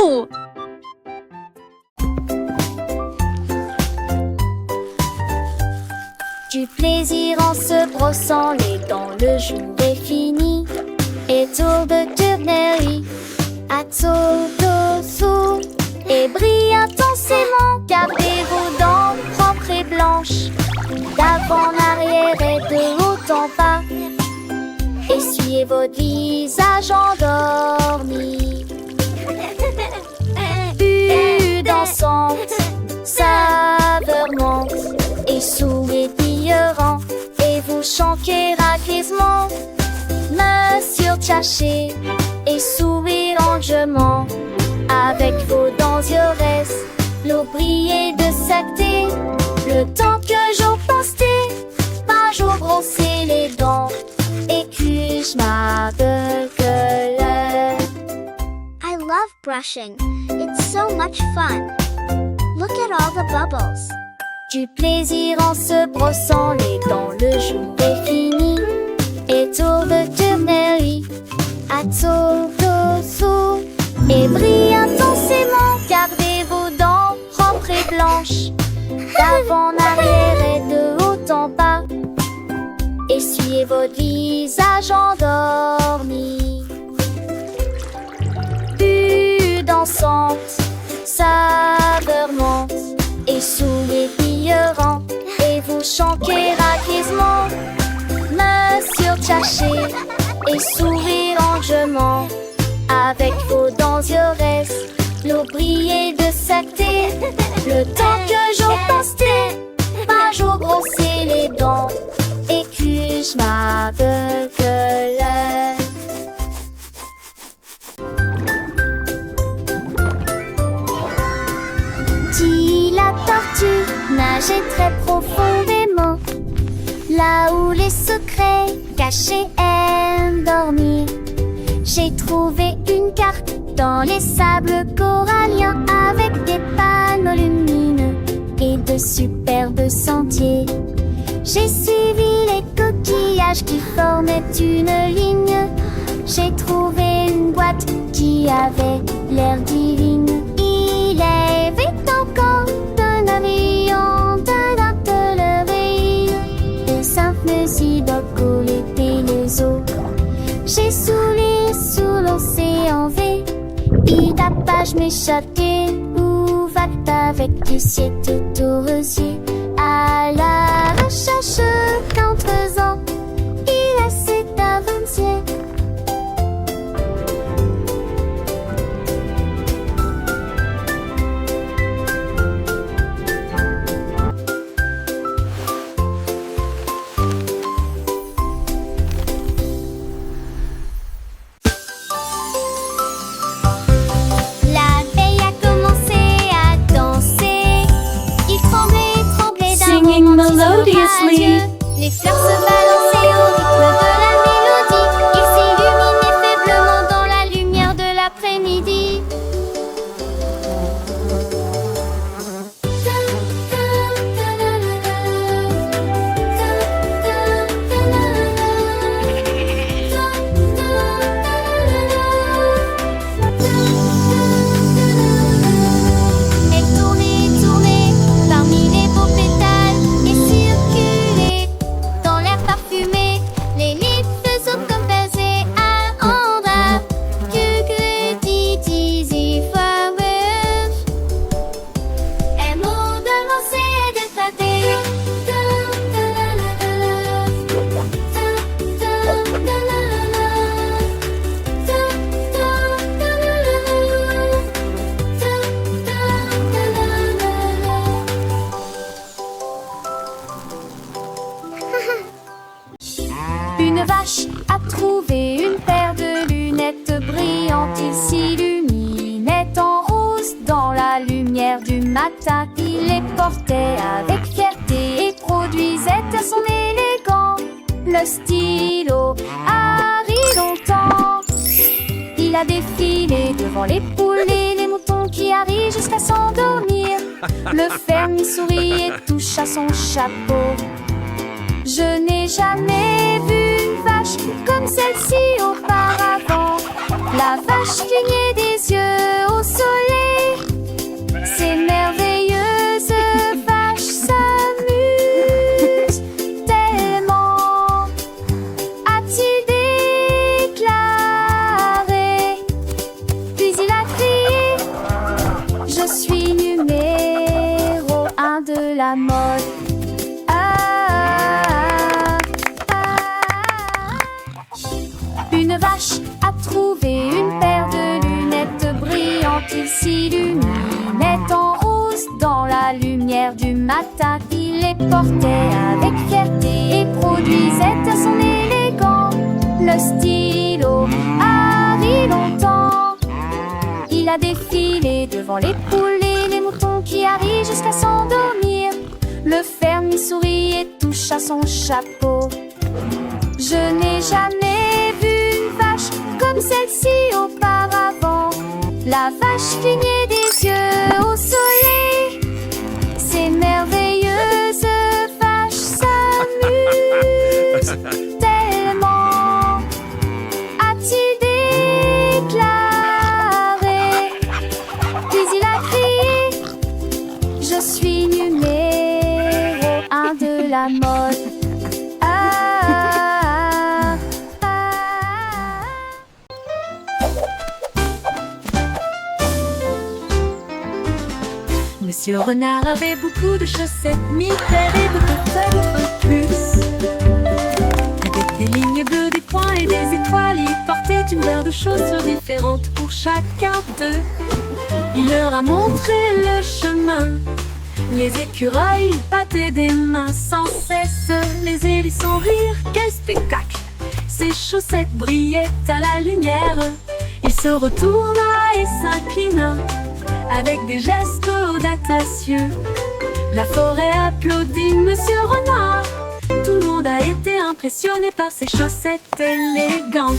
Wouhou! Du plaisir en se brossant les dents, le jour est fini. Et tour de tournerie, à tour dessous. Et brille intensément, gardez vos dents propres et blanches. D'avant en arrière et de haut en bas. Essuyez votre visage endormi. Bulle dansante, saveur monte. Et souris pillerant, et vous chantez racleusement. Monsieur Tchaché, et sourire enjouement. Avec vos dents yores, l'eau brillait de sacté. Le temps que j'en pensais, un jour brosser les dents. Et que je m'appelle. I love brushing. It's so much fun. Look at all the bubbles. Du plaisir en se brossant les dents, le jour est fini. Et tour de tournerie, à tour dessous. Et brille intensément, gardez vos dents propres et blanches. D'avant en arrière et de haut en bas. Essuyez votre visage endormi. Bulle dansante, saveur monte. Et sourire pillerant, et vous chantez racleusement. Monsieur Tchaché, et sourire enjouement. Avec vos dents yores, l'eau brillait de sacté. Le temps que j'en pensais, un jour brosser les dents. Et que je m'appelle. Dit la tortue, nageait très profondément. Là où les secrets cachés aiment dormir. J'ai trouvé une carte dans les sables coralliens avec des panneaux lumineux et de superbes sentiers. J'ai suivi les coquillages qui formaient une ligne. J'ai trouvé une boîte qui avait l'air divine. Il y avait encore un avion, d'un televeille, de simples idoles et les eaux. J'ai soulé sous l'océan V. Et tapage m'échappait, où va avec du ciel tout aux yeux. À la recherche qu'en faisant, il essaie d'avancer. La veille a commencé à danser. Il tremblait, tremblait d'un Singing moment melodiously. radieux. Les fleurs se balançaient au rythme de la mélodie. Il s'illuminait faiblement dans la lumière de l'après-midi. Elle tournait, tournait parmi les beaux pétales et circulait dans l'air parfumé. Les livres faisaient comme baiser à Andra. Que dit flowers. Un mot de lancer et de tâter. Une vache a trouvé une paire de lunettes brillantes. Il s'illuminait en rose dans la lumière du matin. Il les portait avec fierté et produisait à son élégant le stylo Harry longtemps. Il a défilé devant les poules et les moutons qui arrivent jusqu'à s'endormir. Le fermier sourit et touche à son chapeau. Je n'ai jamais vu une vache comme celle-ci auparavant. La vache clignait des yeux au soleil. la mode. Une vache a trouvé une paire de lunettes brillantes. Il s'illuminait en rose dans la lumière du matin. Il les portait avec fierté et produisait à son élégant le stylo Harry longtemps. Il a défilé devant les poules et les moutons qui arrivent jusqu'à s'endormir. Le fermier sourit et touche à son chapeau. Je n'ai jamais vu une vache comme celle-ci auparavant. La vache clignait des yeux au soleil. Ces merveilleuses vaches s'amusent tellement, a-t-il déclaré. Puis il a crié: je suis numéro 1 de la mode. Monsieur Renard avait beaucoup de chaussettes, 1000 paires et peut-être plus. Avec des lignes bleues, des points et des étoiles, il portait une paire de chaussures différentes pour chacun d'eux. Il leur a montré le chemin. Les écureuils battaient des mains sans cesse. Les hérissons rirent, quel spectacle! Ses chaussettes brillaient à la lumière. Il se retourna et s'inclina avec des gestes audacieux. La forêt applaudit Monsieur Renard. Tout le monde a été impressionné par ses chaussettes élégantes.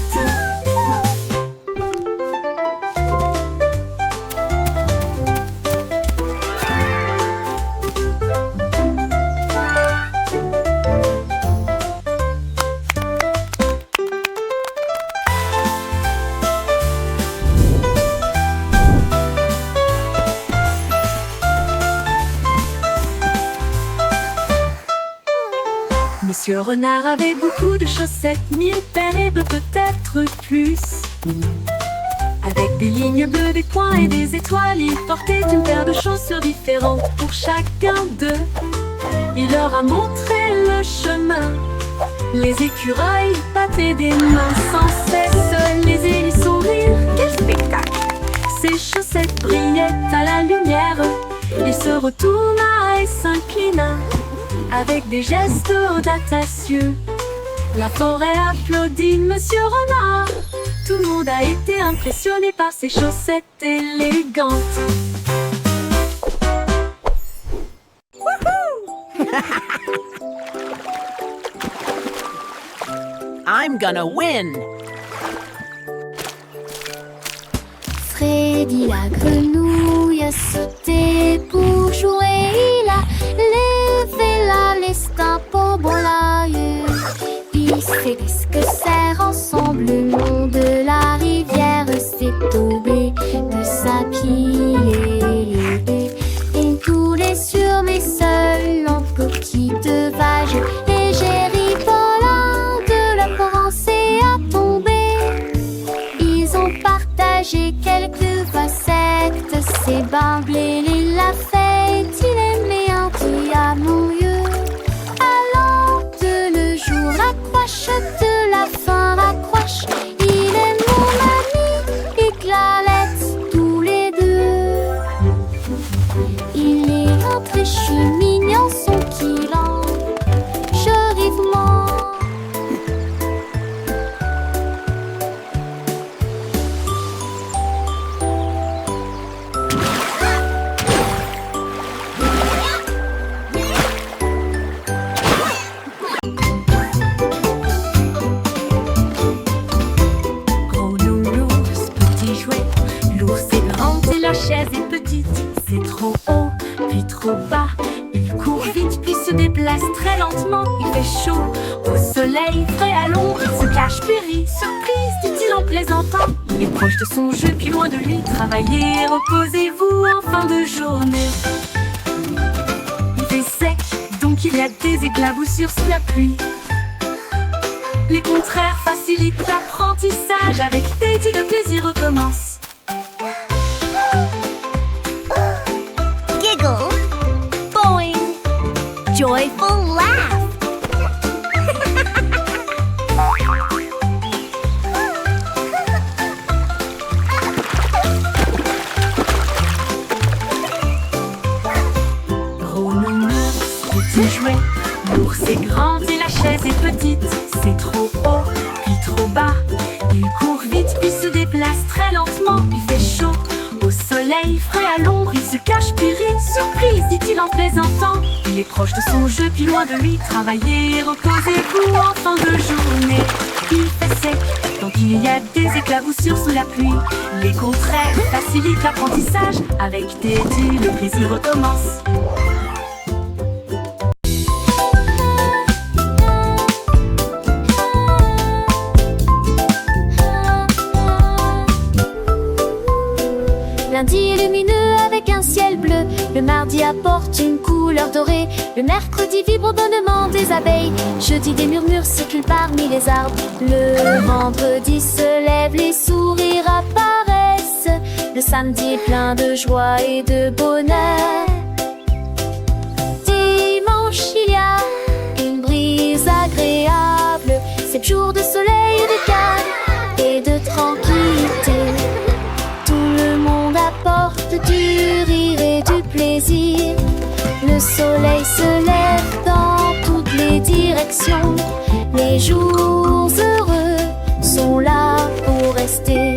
Monsieur Renard avait beaucoup de chaussettes, 1000 paires et peut-être plus. Avec des lignes bleues, des points et des étoiles, il portait une paire de chaussures différentes pour chacun d'eux. Il leur a montré le chemin. Les écureuils battaient des mains sans cesse. Les hérissons rirent, quel spectacle! Ses chaussettes brillaient à la lumière. Il se retourna et s'inclina avec des gestes audacieux. La forêt applaudit Monsieur Renard. Tout le monde a été impressionné par ses chaussettes élégantes. I'm gonna win! Freddy la grenouille a sauté pour jouer. Il a levé la liste un pot bon l'aïeux. Il s'est dit que c'est ensemble le long de la rivière s'est tombé de sa pile. Et coulait sur mes seuls en petite vague. Et j'ai ri pendant de la pensée à tomber. Ils ont partagé quelques facettes. C'est Bamblé, il l'a fait. Il aimait un petit amoureux. Allant de le jour, raccroche de la fin, raccroche. Il est mon ami et Clarette, tous les deux. Il est un très mignon, son kilan. Jolivement. Gros nounours, petit jouet, l'ours est grand et la chaise est petite. C'est trop haut, puis trop bas. Il court vite, puis se déplace très lentement. Il fait chaud, au soleil, frais à l'ombre. Il se cache, périt, surprise, dit-il en plaisantant. Il est proche de son jeu, puis loin de lui. Travaillez, reposez-vous en fin de journée. Il fait sec, donc il y a des éclaboussures sous la pluie. Les contraires facilitent l'apprentissage. Avec Teddy, le plaisir recommence. Giggle, boing, joyful laugh. Gros nounours, petit jouet, l'ours est grand et la chaise est petite. C'est trop haut, puis trop bas. Il court vite, puis se déplace très lentement. Il fait chaud, au soleil, frais à l'ombre. Il se cache, puis rit, surprise, dit-il en plaisantant. Il est proche de son jeu, puis loin de lui. Travaillez, reposez-vous en fin de journée. Il fait sec, donc il y a des éclaboussures sous la pluie. Les contraires facilitent l'apprentissage. Avec Teddy, le plaisir recommence. Lundi est lumineux avec un ciel bleu. Le mardi apporte une couleur dorée. Le mercredi vibre au bonnement des abeilles. Jeudi des murmures circulent parmi les arbres. Le vendredi se lève, les sourires apparaissent. Le samedi est plein de joie et de bonheur. Dimanche il y a une brise agréable. 7 jours de soleil et de calme et de tranquillité. Apporte du rire et du plaisir. Le soleil se lève dans toutes les directions. Les jours heureux sont là pour rester.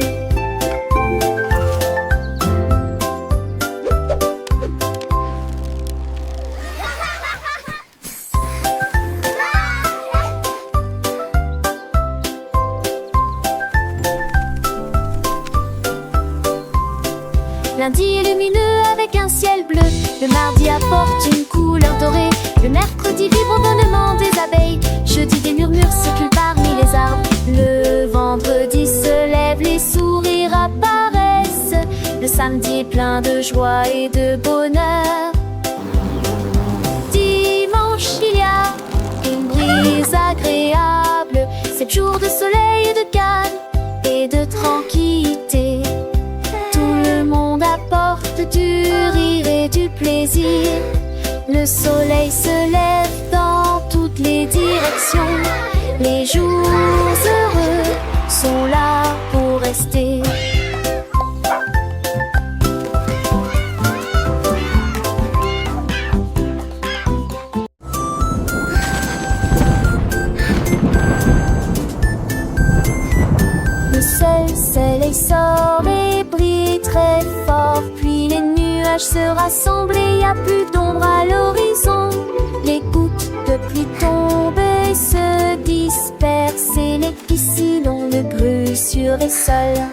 Lundi est lumineux avec un ciel bleu. Le mardi apporte une couleur dorée. Le mercredi vibre au bonnement des abeilles. Jeudi des murmures circulent parmi les arbres. Le vendredi se lève, les sourires apparaissent. Le samedi est plein de joie et de bonheur. Dimanche il y a une brise agréable. 7 jours de soleil et de calme et de tranquillité. Apporte du rire et du plaisir. Le soleil se lève dans toutes les directions. Les jours heureux sont là pour rester. Le soleil sort et brille très fort. Puis les nuages se rassemblent et y a plus d'ombre à l'horizon. Les gouttes de pluie tombent et se dispersent et les piscines le grue sur les sols.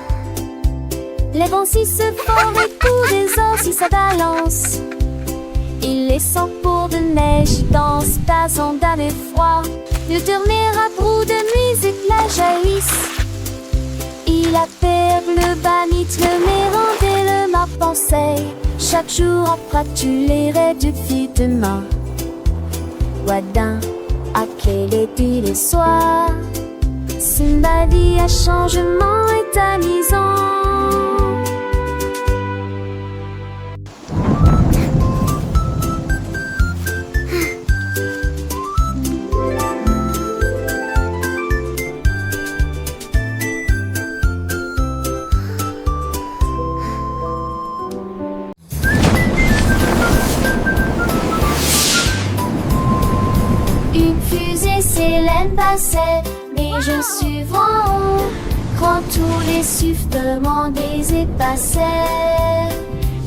Les vents si se forment et tous les os si ça balance. Il les sent pour de neige dans tasant d'un effroi. Le dernier abrou de musique la jaillisse. Il appelle le banit, le mérande et le map pensée. Chaque jour après tu les réduis demain. Wadin, à quel est les soirs. Simbadi à changement est amusant. Célène passait, mais je suis en haut. Quand tous les sifflements des épassaient.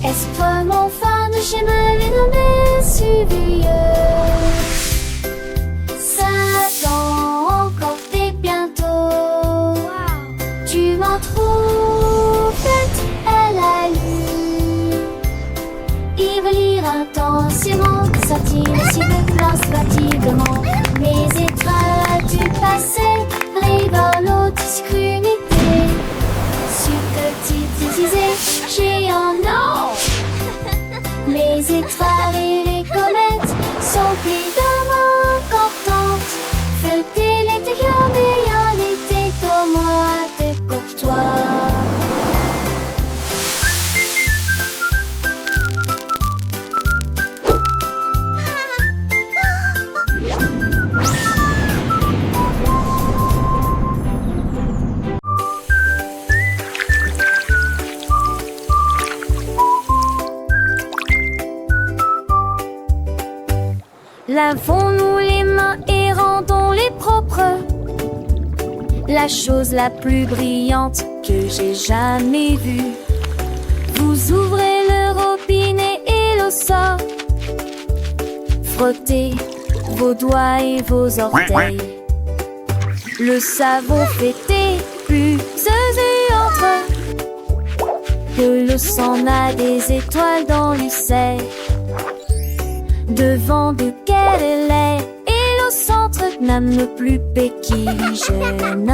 Est-ce que mon fan de chez me les nommés suivieux? Satan, encore et bientôt. Tu m'en trouves bête, elle a lu. Il veut lire intensément, sortir si de place fatiguement. Mes étoiles du passé révèlent discrédité. Subtilisé, géant, non. Les étoiles et les comètes sont évidemment importantes. Feuilleter l'intérieur meilleur l'été pour moi de courtois. Lavons-nous les mains et rendons-les propres. La chose la plus brillante que j'ai jamais vue. Vous ouvrez le robinet et l'eau sort. Frottez vos doigts et vos orteils. Le savon fait des bulles et entre. De l'eau s'en a des étoiles dans l'usaire. Devant duquel elle est. Et l'eau centre n'aime le plus péquille. Jeune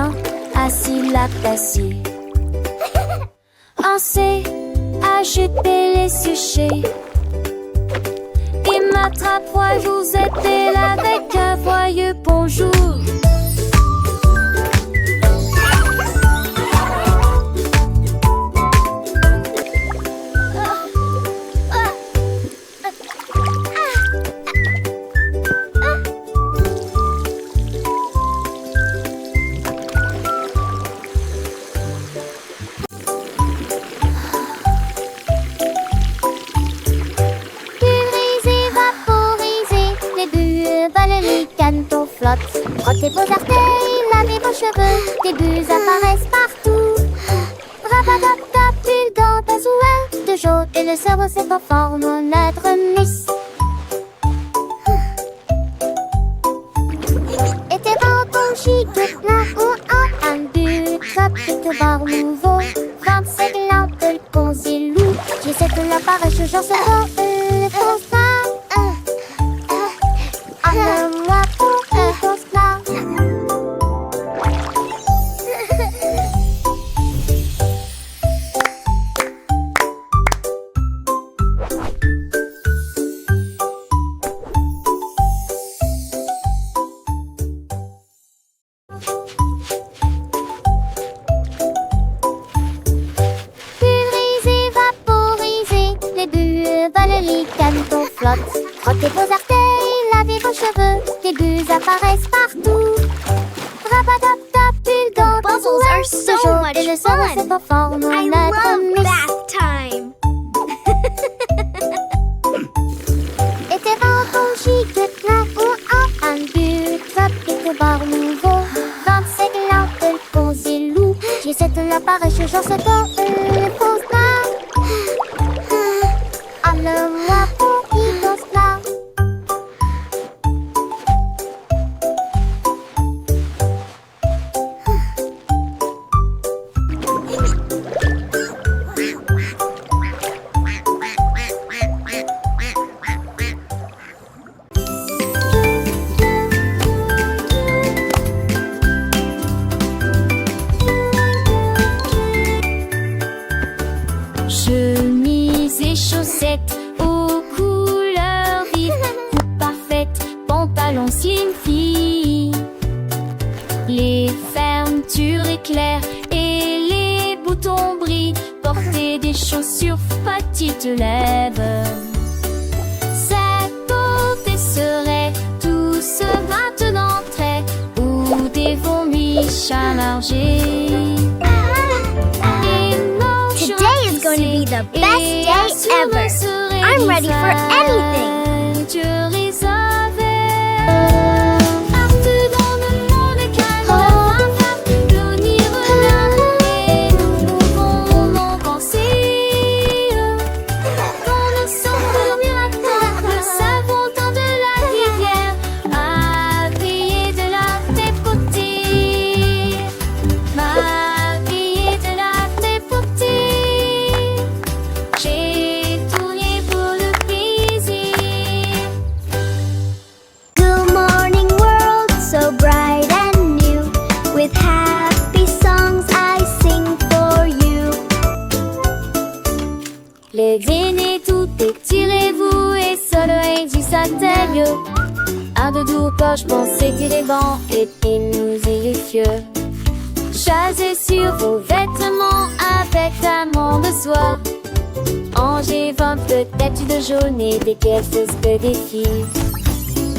assis la d'acier. Un C a jeté les sujets. Et m'attrape-moi, vous êtes là avec un joyeux bonjour. Frottez vos artères, lavez vos cheveux, des bulles apparaissent partout. Rapadapta, bulle dans ta zouette de jaune et le cerveau se conforme en lettre miss. Et tes bambous chic, plein ou un bulle, top de bar nouveau. 25 lampes de consilou, j'essaie de l'appareil, je j'en sais pas, le constat. Moi pour frottez vos artères, lavez vos cheveux, des bulles apparaissent partout. Rapadapta, bulle dans ta zouette de jaune et le cerveau se conforme en lettre miss. time. Et tes bambous chic, plein ou un bulle, top et bar nouveau. 25 lampes de consilou, j'essaie de l'appareil, je j'en sais pas, le constat. Moi pour Igosla. Chemise et chaussettes aux couleurs vives, coupe parfaite, pantalon slim fit. Les fermetures éclairent et les boutons brillent. Portez des chaussures petites lèvres. Cette beauté serait tous maintenant très ou des vomis chamargés. Today is going to be the best day ever. I'm ready for anything. Les dîners tout étirez-vous et soleil du satellite. Un de doux poche pensez tirer vent et nous irrifieux. Chasez sur vos vêtements avec amont de soie. Angers 20 peut-être de jaune et des pièces que des filles.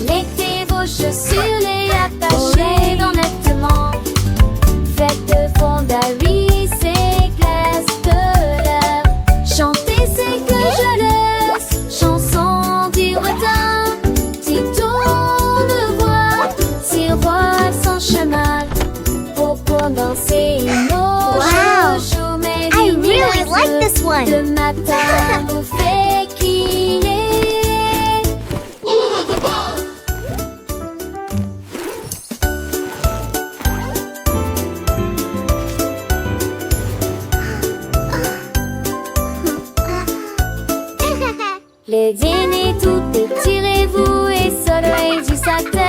Mettez vos chaussures, les attachez honnêtement. Faites de fondari, c'est glace de l'air. Chantez, c'est que je laisse. Chanson du retard, Tito. like this one. De matin vous fait crier. Les dîners tout étirez-vous et soleil du sacré.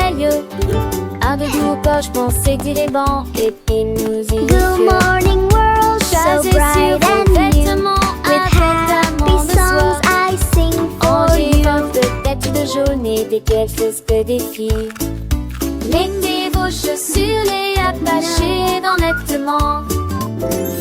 Un de vous poche pensez que les bancs et puis nous y Good morning world, so Chasez bright sur and vos new. vêtements With happy songs I sing for you. Peut-être de jaune et des quelques des filles. Mettez vos chaussures et attachez dans nettement.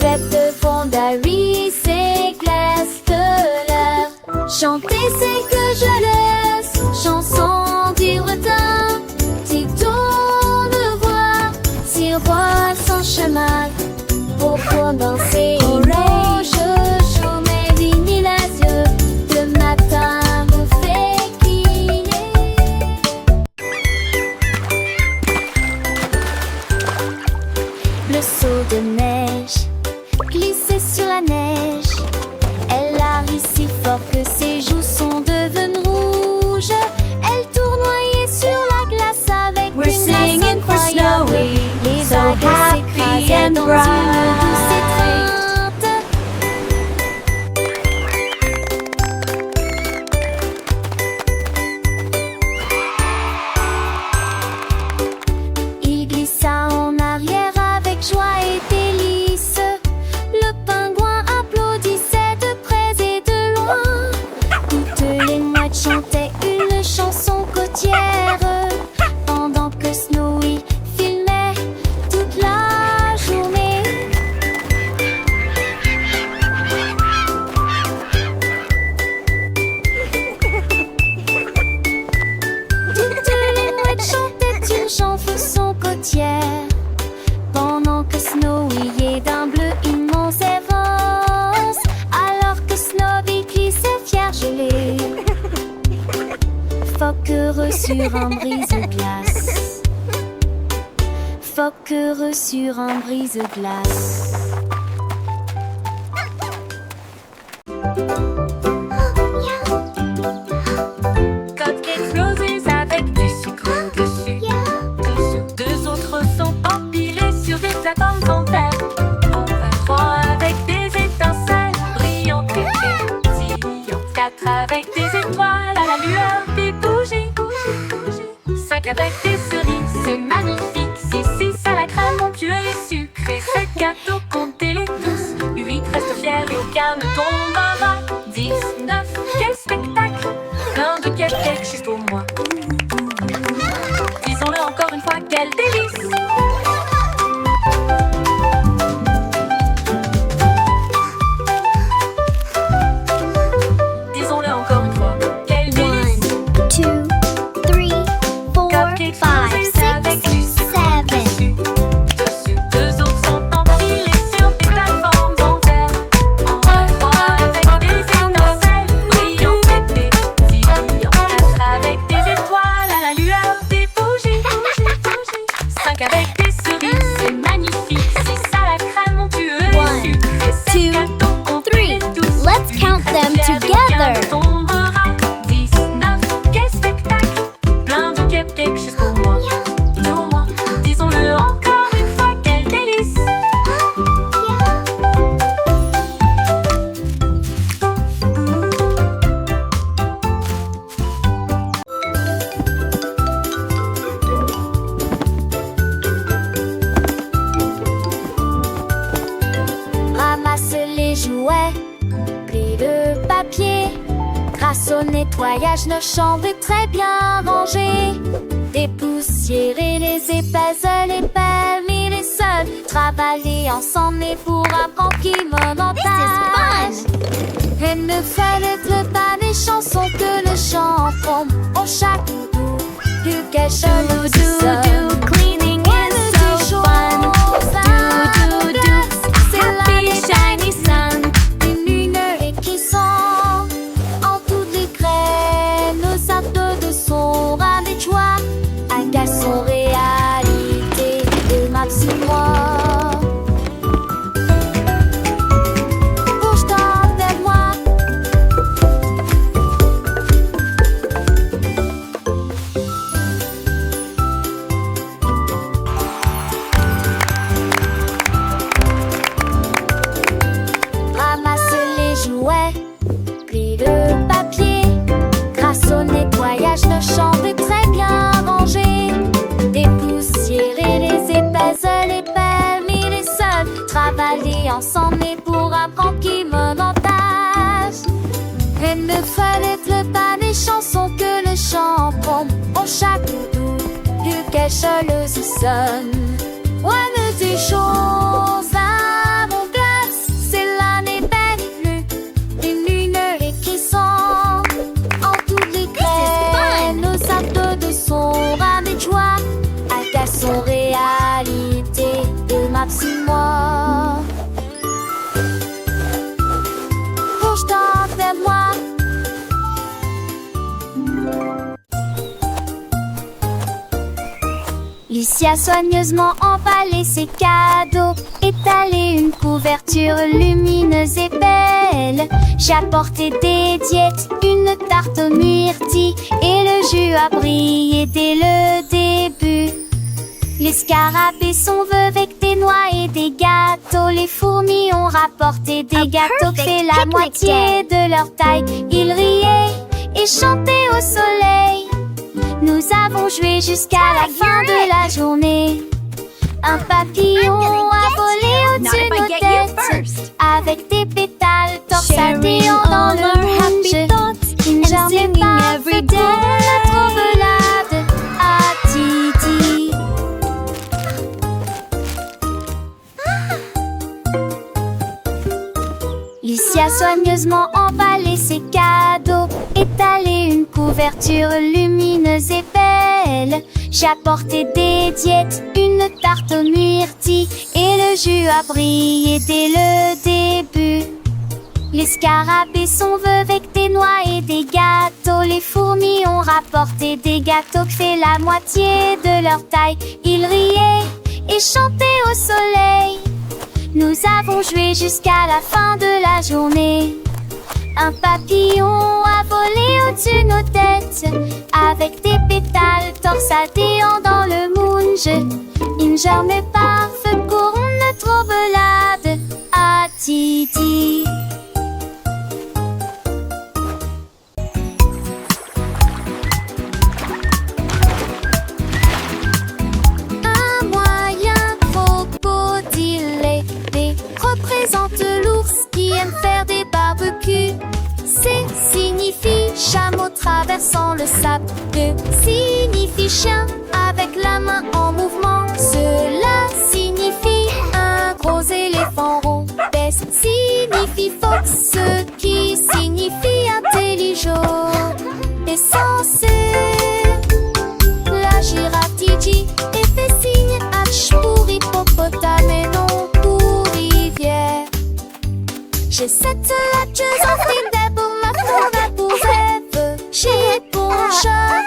Faites de fondaries, c'est glace de l'air. Chantez, c'est que je laisse. Chanson du retard. Si tourne voir, si roi son chemin. Pour commencer une chaud, mais digne les yeux. De matin vous fait crier. Le saut de neige glissait sur la neige. Elle arrive si fort que ses joues sont devenues rouges. Elle tournoyait sur la glace avec We're une singing grâce for incroyable. Snowy, Les so vagues happy s'écrasaient and dans bright. une douce étreinte. Il glissa en arrière avec joie et délice. Le pingouin applaudissait de près et de loin. Toutes les mouettes chantaient une chanson côtière pendant que Snowy filmait toute la journée. Toutes les mouettes chantaient une chanson côtière pendant que Snowy est d'un bleu immense et rose, alors que Snowy glissait fier gelé. Phoque heureux sur un brise-glace. Phoque heureux sur un brise-glace. Cupcakes roses avec du sucre dessus. Dessous, deux autres sont empilés sur des plateformes en terre. Enfin, trois avec des étincelles brillantes et pétillantes. Quatre avec des étoiles à la lueur des bougies. Cinq avec des cerises, c'est magnifique. Six à la crème onctueuse et sucrée. Sept gâteaux, comptez-les tous. 8 restent fiers et aucun ne tombera. 10, 9, quel spectacle! Plein de cupcakes juste pour moi. Disons-le encore une fois, quel délice! Disons-le encore une fois, quel délice! 2, 3, 4, Cupcakes 5, roses avec du 6, sucre 7. dessus. Deux autres sont empilés sur des plateformes en terre. Trois avec des étincelles brillantes et pétillantes. Quatre avec des étoiles à la lueur des bougies. Cinq avec des cerises, c'est magnifique. Six à la crème onctueuse et sucrée. Sept gâteaux, comptez-les tous. Let's count them together. 10, 9, quel spectacle! Plein de cupcakes juste pour moi. Pour moi, disons-le encore une fois, quel délice! Ramasse les jouets, plie le papier. Grâce au nettoyage, nos chambres est très bien rangées. Dépoussiérer les épaisseurs, les permis, les seuls. Travailler ensemble et pour un rempli monumental. Et ne fallait pas des chansons que le chant font. Au chaque doudou, du quelque chose. Cleaning is so fun. Do, do, do. C'est la shiny sun. Une lumière qui sent en toutes les graines. Nos actes de son ras des joies. Un garçon réalité de ma psy moi. Bouge-toi. ensemble pour apprendre qui me montage. Et ne fallait pas des chansons que le chanteront au château du cachole se sonne. Ouais, des choses à mon glace, c'est l'année belle, une lune et qui sont en toutes les graines. Nos actes de son avec joie, à son réalité de ma psy moi. Projetant vers moi. Lucie a soigneusement emballé ses cadeaux, étalé une couverture lumineuse et belle. J'ai apporté des diètes, une tarte aux myrtilles, et le jus a brillé dès le début. Les scarabées sont vœux avec des noix et des gâteaux. Les fourmis ont rapporté des gâteaux qui fait la moitié de leur taille. Ils riaient et chantaient au soleil. Nous avons joué jusqu'à la fin de la journée. Un papillon a volé au-dessus de nos têtes, avec des pétales torsadés dans le rouge. Une journée parfaite pour notre belade à Titi. Lucie a soigneusement emballé ses cadeaux, étalé une couverture lumineuse et belle. J'ai apporté des diètes, une tarte aux myrtilles, et le jus a brillé dès le début. Les scarabées sont vœux avec des noix et des gâteaux. Les fourmis ont rapporté des gâteaux qui fait la moitié de leur taille. Ils riaient et chantaient au soleil. Nous avons joué jusqu'à la fin de la journée. Un papillon a volé au-dessus de nos têtes, avec des pétales torsadés dans le moonge. Une journée parfaite pour notre belade à Titi. Un moyen crocodile représente l'ours qui aime faire des barbecues. C signifie chameau traversant le sable. D signifie chien avec la main en mouvement. Cela signifie un gros éléphant rond. S signifie fox, ce qui signifie intelligent. Et censé la girafe Titi et fait signe H pour hippopotame et non pour rivière. J'ai cette latcheuse en film pour ma forêt pour rêve. J'ai pour chat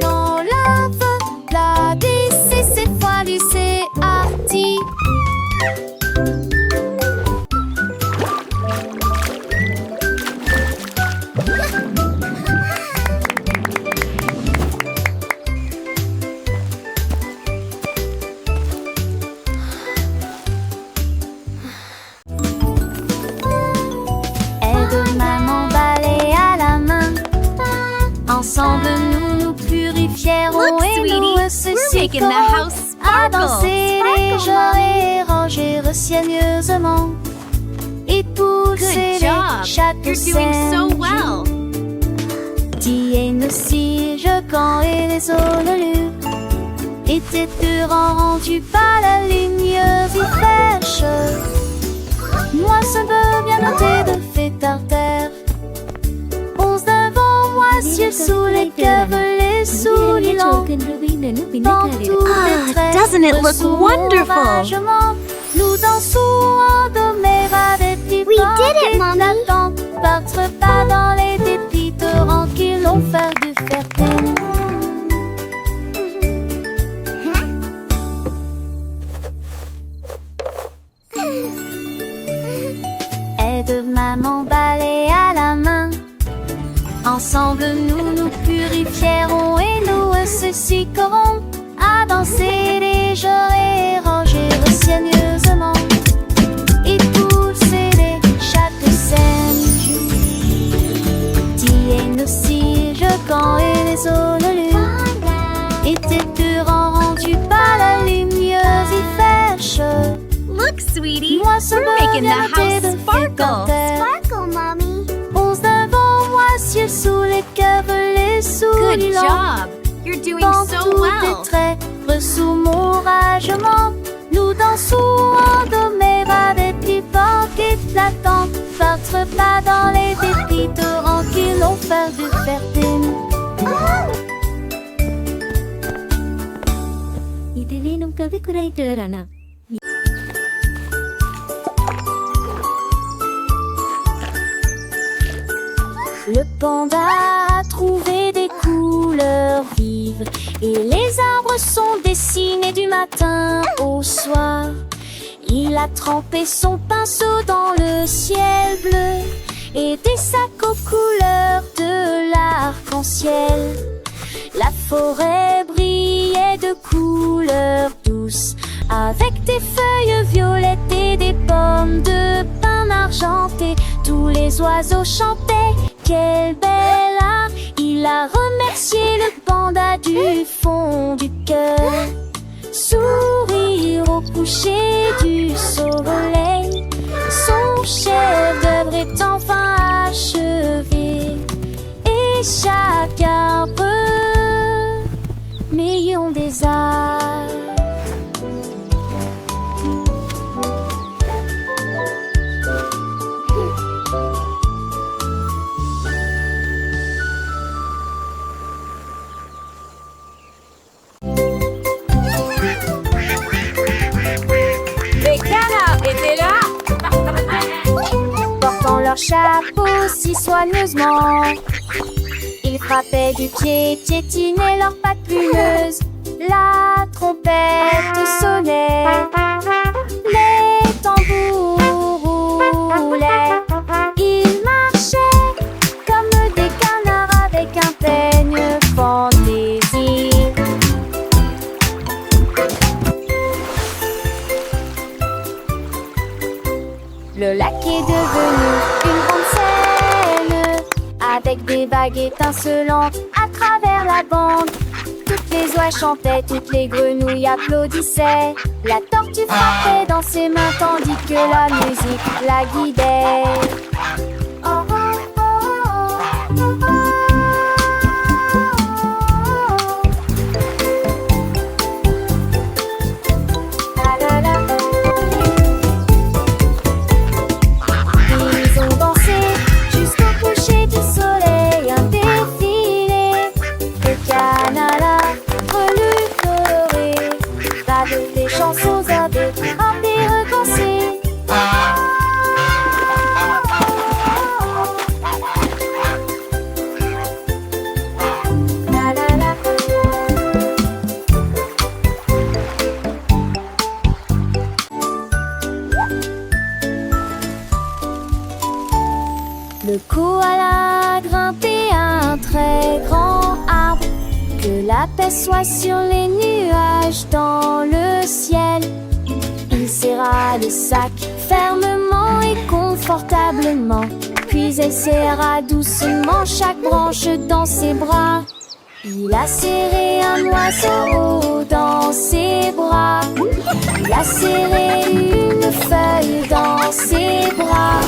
dans lave. La DC c'est fois lycée arty. Ensemble nous nous purifierons. Look, et sweetie, nous we're making the house à sparkle. danser les gens et ranger soigneusement et pousser Good job. les châteaux You're doing so well. Tiens aussi je camp et les honnelus étaient rendus par la ligne fraîche. Moi ce beau bien noté de fait par terre. Yeux sous les les souliers longs. Dans tous les traits doesn't it look de wonderful? soulagement, nous dansons en domère avec des We did it, Mommy. Battre pas dans les dépits torrents qui l'ont fait du fierté. Aide maman balai à la main. Ensemble nous nous purifierons et nous associerons à danser les jours et ranger soigneusement et pousser les châteaux saines. Tiens aussi je camp et les honnelus étaient rendus par la lumière fraîche. Look, sweetie, Moi ce making the vient noter house de sparkle. commentaires. Sparkle, Mommy. Onze devant moi, ciel sous les cavelets, sous Good les job. You're doing Dans so tous well. tes traits, sous mon ragement, nous dansons en do mes avec les portes éclatantes. Votre pas dans les dépits torrents qui l'ont fait de fertile. Idéal non kami kuraitorana. Le panda a trouvé des couleurs vives et les arbres sont dessinés du matin au soir. Il a trempé son pinceau dans le ciel bleu et des sacs aux couleurs de l'arc-en-ciel. La forêt brillait de couleurs douces avec des feuilles violettes et des pommes de pin argentées. Tous les oiseaux chantaient. Quel bel art! Il a remercié le panda du fond du cœur. Sourire au coucher du soleil. Son chef-d'œuvre est enfin achevé. Et chaque arbre, million des arts. Portant leur chapeau si soigneusement, ils frappaient du pied, piétinaient leurs pattes plumeuses. La trompette sonnait, les tambours roulaient. Ils marchaient comme des canards avec un peigne fantaisie. Le lac est devenu une grande scène avec des vagues étincelantes à travers la bande. Toutes les oies chantaient, toutes les grenouilles applaudissaient. La tortue frappait dans ses mains tandis que la musique la guidait. Oh, oh, oh, oh, oh, oh. La, la, la. Ils ont dansé jusqu'au coucher du soleil, un défilé de canards relus colorés, avec des chansons avec un pire dansé. La la la. Le koala a grimpé à un très grand arbre. Que la paix soit sur les nuages dans le ciel. Il serra le sac fermement et confortablement. Puis elle serra doucement chaque branche dans ses bras. Il a serré un oiseau dans ses bras. Il a serré une feuille dans ses bras.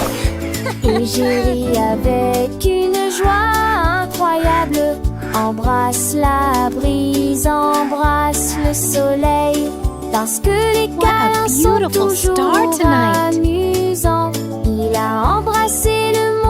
Et j'ai ri avec une joie incroyable. Embrasse la brise, embrasse le soleil. Parce que les câlins sont beautiful toujours star tonight. amusants. Il a embrassé le